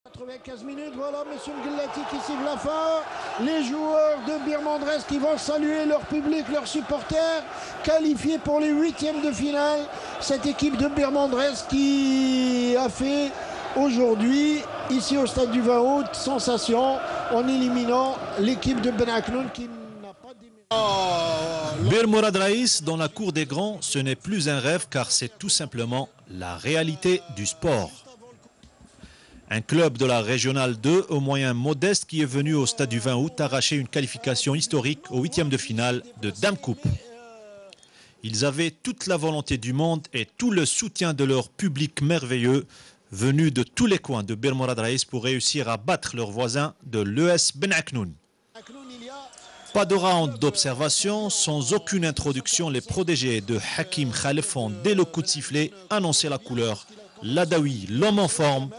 95 minutes, voilà Monsieur Mguellati qui siffle la fin. Les joueurs de Bir Mandres qui vont saluer leur public, leurs supporters, qualifiés pour les huitièmes de finale. Cette équipe de Bir Mandres qui a fait aujourd'hui, ici au stade du 20 août, sensation en éliminant l'équipe de Ben Aknoun qui n'a pas démérité. Bir Morad Raïs dans la cour des grands, ce n'est plus un rêve car c'est tout simplement la réalité du sport. Un club de la Régionale 2 aux moyens modestes qui est venu au stade du 20 août arracher une qualification historique au huitième de finale de Dame Coupe. Ils avaient toute la volonté du monde et tout le soutien de leur public merveilleux venu de tous les coins de Bir Morad Raïs pour réussir à battre leurs voisins de l'ES Ben Aknoun. Pas de round d'observation, sans aucune introduction, les protégés de Hakim Khalef ont dès le coup de sifflet annoncé la couleur. L'Adawi, l'homme en forme,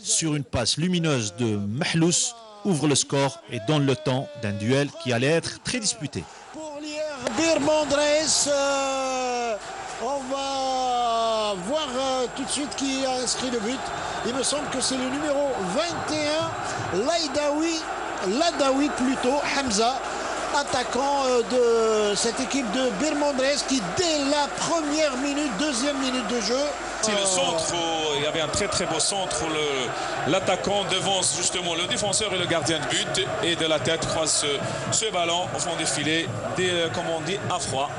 sur une passe lumineuse de Mahlous, ouvre le score et donne le temps d'un duel qui allait être très disputé. Pour l'IR Bir Mandres, on va voir tout de suite qui a inscrit le but. Il me semble que c'est le numéro 21, l'Adawi plutôt, Hamza, attaquant de cette équipe de Bir Mandres qui dès la première minute, deuxième minute de jeu. C'est le centre, il y avait un très beau centre où l'attaquant devance justement le défenseur et le gardien de but et de la tête croise ce ballon au fond des filets, comme on dit, à froid.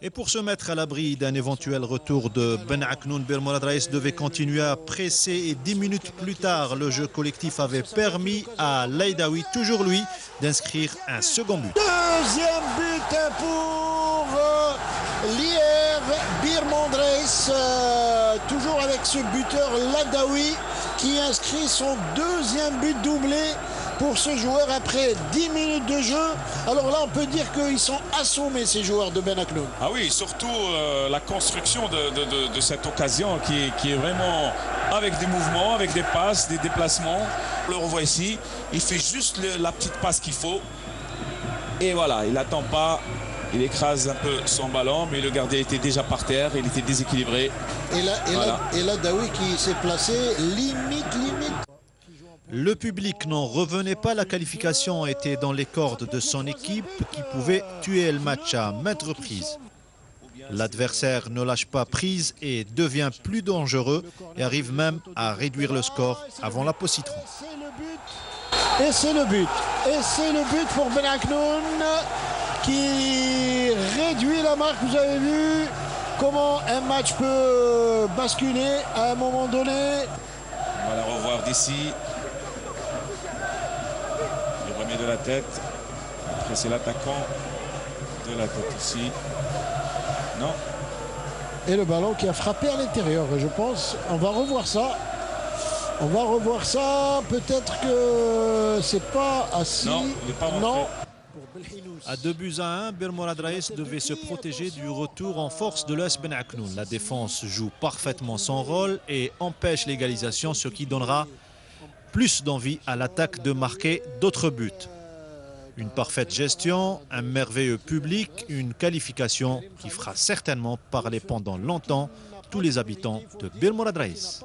Et pour se mettre à l'abri d'un éventuel retour de Ben Aknoun, Bir Morad Raïs devait continuer à presser et 10 minutes plus tard, le jeu collectif avait permis à l'Aïdawi, toujours lui, d'inscrire un second but. Deuxième but pour l'IR Bir Mandres, toujours avec ce buteur l'Adawi qui inscrit son deuxième but doublé pour ce joueur après 10 minutes de jeu. Alors là, on peut dire qu'ils sont assommés, ces joueurs de Ben Aknoun. Ah oui, surtout la construction de cette occasion qui est vraiment avec des mouvements, avec des passes, des déplacements. On le revoit ici, il fait juste la petite passe qu'il faut. Et voilà, il n'attend pas, il écrase un peu son ballon, mais le gardien était déjà par terre, il était déséquilibré. Et là, Daoui qui s'est placé limite. Le public n'en revenait pas, la qualification était dans les cordes de son équipe qui pouvait tuer le match à maintes reprises. L'adversaire ne lâche pas prise et devient plus dangereux et arrive même à réduire le score avant la pause citron. Et c'est le but pour Ben Aknoun qui réduit la marque. Vous avez vu comment un match peut basculer à un moment donné. On va la revoir d'ici. Il remet de la tête. Après c'est l'attaquant de la tête ici. Non. Et le ballon qui a frappé à l'intérieur, je pense. On va revoir ça. Peut-être que c'est pas assis. Non, il n'est pas rentré. Non. À 2-1, Bir Morad Raïs devait se protéger du retour en force de l'ES Ben Aknoun. La défense joue parfaitement son rôle et empêche l'égalisation, ce qui donnera plus d'envie à l'attaque de marquer d'autres buts. Une parfaite gestion, un merveilleux public, une qualification qui fera certainement parler pendant longtemps tous les habitants de Bir Morad Raïs.